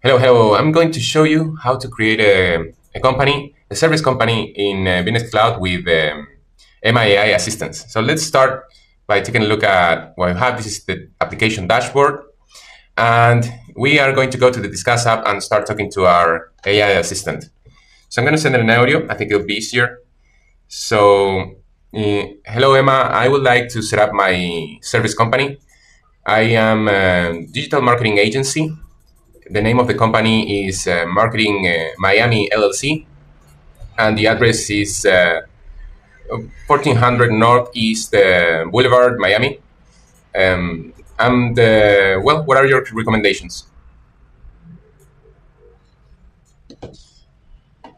Hello. I'm going to show you how to create a company, a service company in Business Cloud with MIAI assistance. So let's start by taking a look at what we have. This is the application dashboard. And we are going to go to the Discuss app and start talking to our AI assistant. So I'm going to send it an audio. I think it'll be easier. So, hello, Emma. I would like to set up my service company. I am a digital marketing agency. The name of the company is Marketing Miami LLC, and the address is 1400 Northeast Boulevard, Miami. What are your recommendations?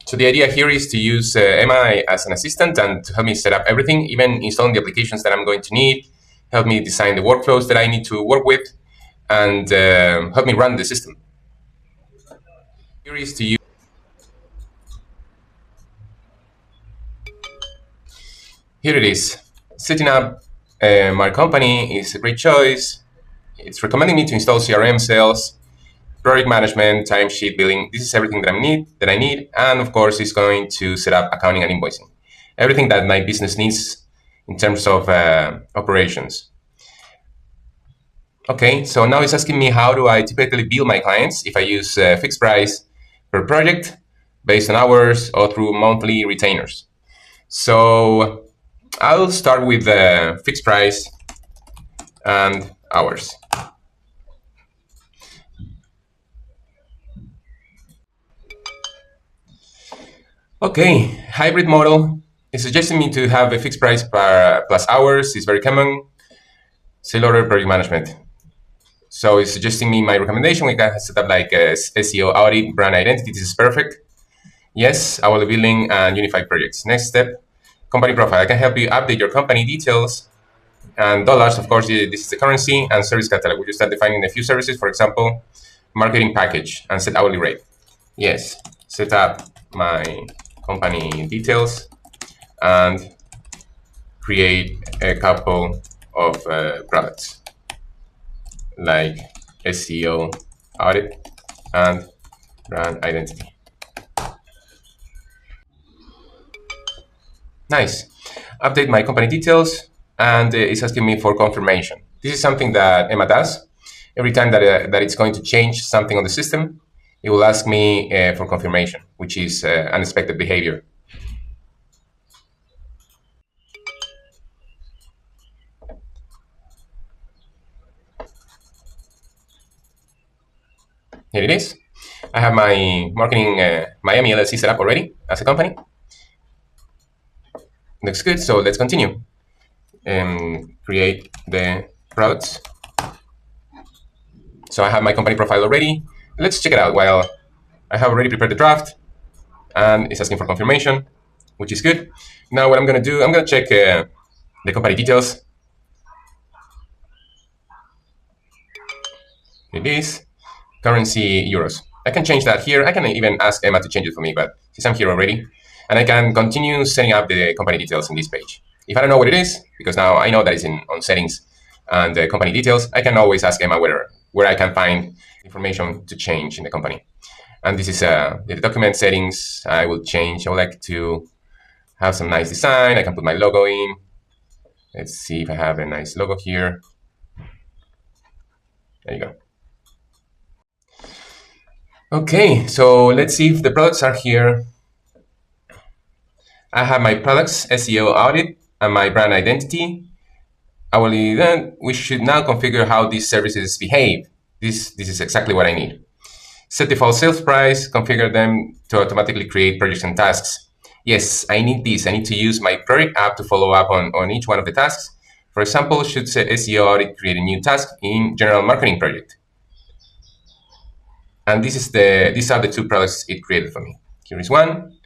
So the idea here is to use Emma as an assistant and to help me set up everything, even installing the applications that I'm going to need, help me design the workflows that I need to work with, and help me run the system. Here is to use. Here it is. Setting up my company is a great choice. It's recommending me to install CRM, sales, project management, timesheet billing. This is everything that I need. And of course, it's going to set up accounting and invoicing. Everything that my business needs in terms of operations. Okay, so now it's asking me how do I typically bill my clients if I use fixed price per project based on hours or through monthly retainers. So I'll start with the fixed price and hours. Okay, hybrid model is suggesting me to have a fixed price per plus hours. It's very common. Sale order project management. So it's suggesting me my recommendation. We can set up like a SEO audit, brand identity. This is perfect. Yes, hourly billing and unified projects. Next step, company profile. I can help you update your company details and dollars. Of course, this is the currency and service catalog. We just start defining a few services, for example, marketing package and set hourly rate. Yes, set up my company details and create a couple of products like SEO audit and brand identity. Nice. Update my company details, and it's asking me for confirmation. This is something that Emma does. Every time that it's going to change something on the system, it will ask me for confirmation, which is unexpected behavior. Here it is. I have my marketing Miami LLC set up already as a company. Looks good, so let's continue. Create the products. So I have my company profile already. Let's check it out. While I have already prepared the draft, and it's asking for confirmation, which is good. Now what I'm going to do, I'm going to check the company details. It is currency euros. I can change that here. I can even ask Emma to change it for me, but since I'm here already, and I can continue setting up the company details in this page. If I don't know what it is, because now I know that it's on settings and company details, I can always ask Emma where I can find information to change in the company. And this is the document settings. I will change. I would like to have some nice design. I can put my logo in. Let's see if I have a nice logo here. There you go. Okay, so let's see if the products are here. I have my products, SEO audit, and my brand identity. Then we should now configure how these services behave. This is exactly what I need. Set default sales price, configure them to automatically create projects and tasks. Yes, I need this. I need to use my project app to follow up on each one of the tasks. For example, should say SEO audit create a new task in general marketing project. And these are the two products it created for me. Here is one.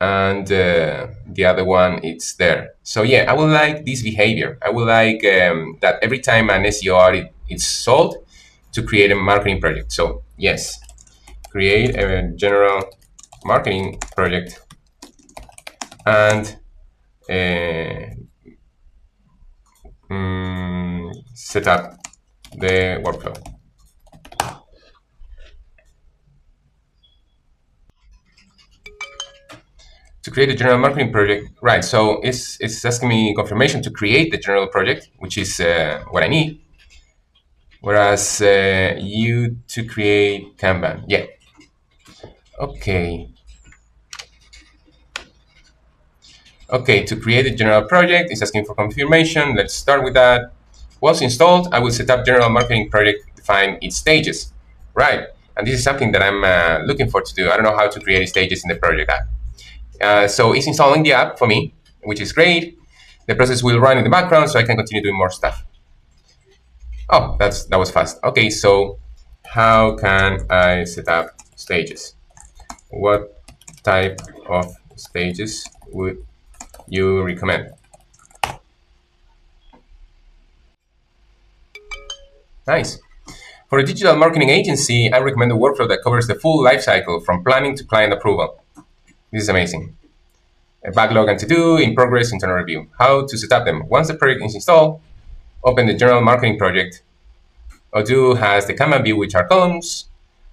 And the other one, it's there. So yeah, I would like this behavior. I would like that every time an SEO audit is sold, to create a marketing project. So yes, create a general marketing project and set up the workflow. To create a general marketing project, right? So it's asking me confirmation to create the general project, which is what I need. Whereas you to create Kanban, yeah. Okay. Okay, to create a general project, it's asking for confirmation. Let's start with that. Once installed, I will set up general marketing project, define its stages. Right, and this is something that I'm looking for to do. I don't know how to create stages in the project app. So it's installing the app for me, which is great. The process will run in the background, so I can continue doing more stuff. Oh, that was fast. Okay, so how can I set up stages? What type of stages would you recommend? Nice. For a digital marketing agency, I recommend a workflow that covers the full life cycle from planning to client approval. This is amazing. A backlog and to-do, in progress, internal review. How to set up them. Once the project is installed, open the general marketing project. Odoo has the Kanban view, which are columns,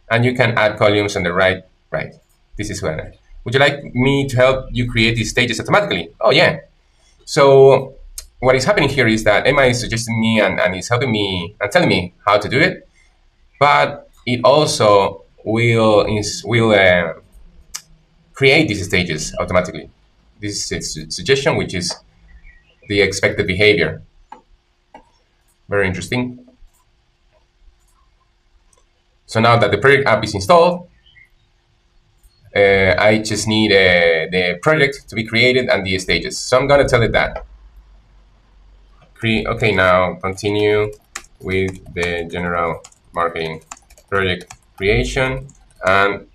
and you can add columns on the right. Right. This is where. Would you like me to help you create these stages automatically? Oh, yeah. So what is happening here is that Emma is suggesting me and is helping me and telling me how to do it, but it also will create these stages automatically. This is a suggestion, which is the expected behavior. Very interesting. So now that the project app is installed, I just need the project to be created and the stages. So I'm going to tell it that. Okay, now continue with the general marketing project creation and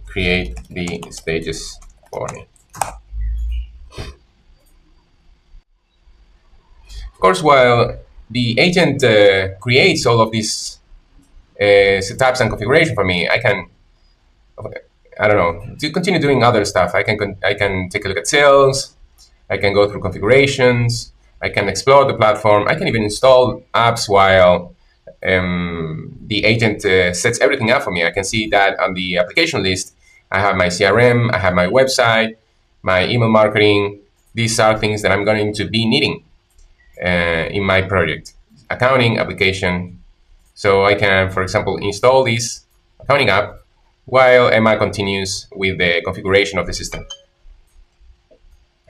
create the stages for me. Of course, while the agent creates all of these setups and configuration for me, I don't know, to continue doing other stuff. I can take a look at sales. I can go through configurations. I can explore the platform. I can even install apps while the agent sets everything up for me. I can see that on the application list, I have my CRM, I have my website, my email marketing. These are things that I'm going to be needing in my project. Accounting application. So I can, for example, install this accounting app while Emma continues with the configuration of the system.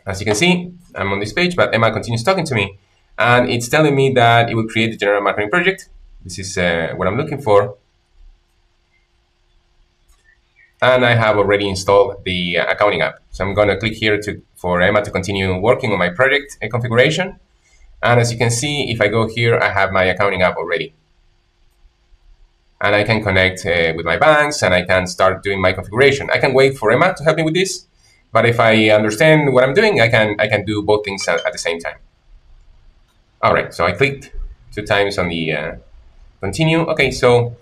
As you can see, I'm on this page, but Emma continues talking to me, and it's telling me that it will create the general marketing project. This is what I'm looking for. And I have already installed the accounting app. So I'm going to click here for Emma to continue working on my project configuration. And as you can see, if I go here, I have my accounting app already. And I can connect with my banks, and I can start doing my configuration. I can wait for Emma to help me with this, but if I understand what I'm doing, I can do both things at the same time. All right, so I clicked 2 times on the continue. Okay, so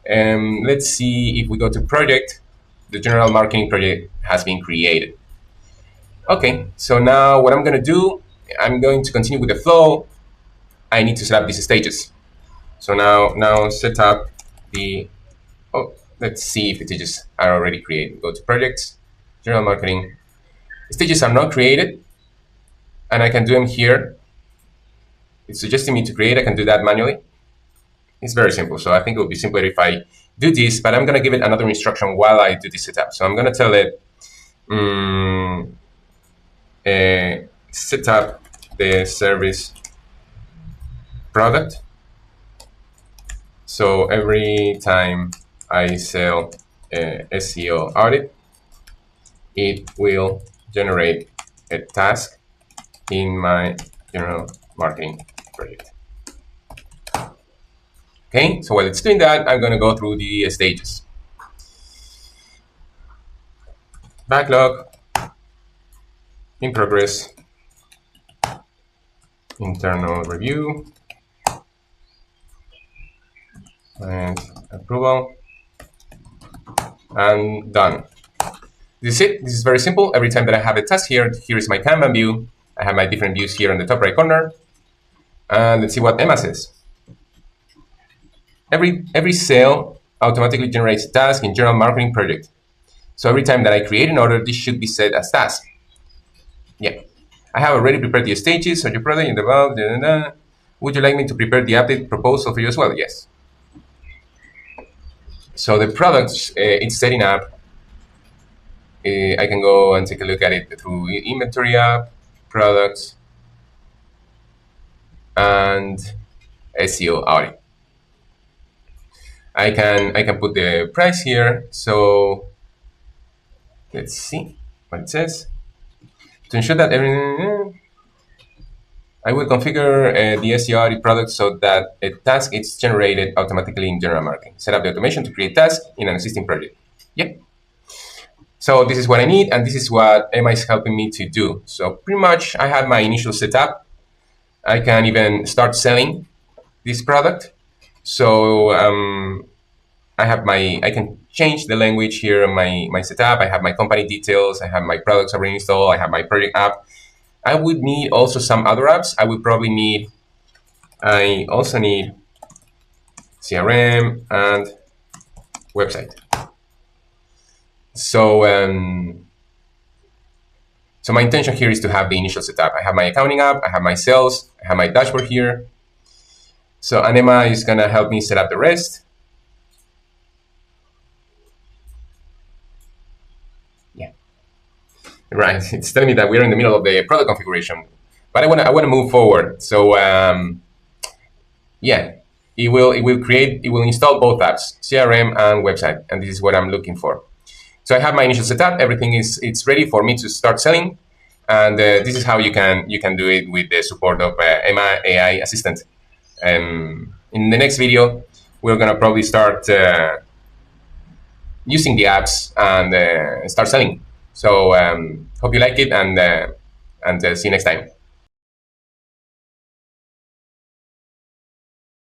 let's see if we go to project. The general marketing project has been created. Okay, so now what I'm going to do, I'm going to continue with the flow. I need to set up these stages. So now set up the, let's see if the stages are already created. Go to projects, general marketing. Stages are not created, and I can do them here. It's suggesting me to create. I can do that manually. It's very simple. So I think it would be simpler if I do this, but I'm going to give it another instruction while I do this setup. So I'm going to tell it, set up the service product. So every time I sell SEO audit, it will generate a task in my general marketing project. Okay, so while it's doing that, I'm going to go through the stages. Backlog, in progress, internal review, and approval, and done. This is it. This is very simple. Every time that I have a task here is my Kanban view. I have my different views here in the top right corner. And let's see what Emma says. Every sale automatically generates a task in general marketing project. So every time that I create an order, this should be set as task. Yeah. I have already prepared the stages of your product in the valve. Da, da, da. Would you like me to prepare the update proposal for you as well? Yes. So the products it's setting up. I can go and take a look at it through inventory app, products, and SEO audit. I can put the price here. So let's see what it says. To ensure that everything, I will configure the SEO audit product so that a task is generated automatically in general marketing. Set up the automation to create tasks in an existing project. Yep. So this is what I need, and this is what Emma is helping me to do. So pretty much I have my initial setup. I can even start selling this product. So I can change the language here on my setup. I have my company details. I have my products already installed. I have my project app. I would need also some other apps. I also need CRM and website. So my intention here is to have the initial setup. I have my accounting app, I have my sales, I have my dashboard here. So Anema is gonna help me set up the rest. Yeah, right. It's telling me that we're in the middle of the product configuration, but I wanna move forward. So yeah, it will install both apps, CRM and website, and this is what I'm looking for. So I have my initial setup. Everything it's ready for me to start selling, and this is how you can do it with the support of Emma AI Assistant. In the next video, we're gonna probably start using the apps and start selling. So hope you like it, and see you next time.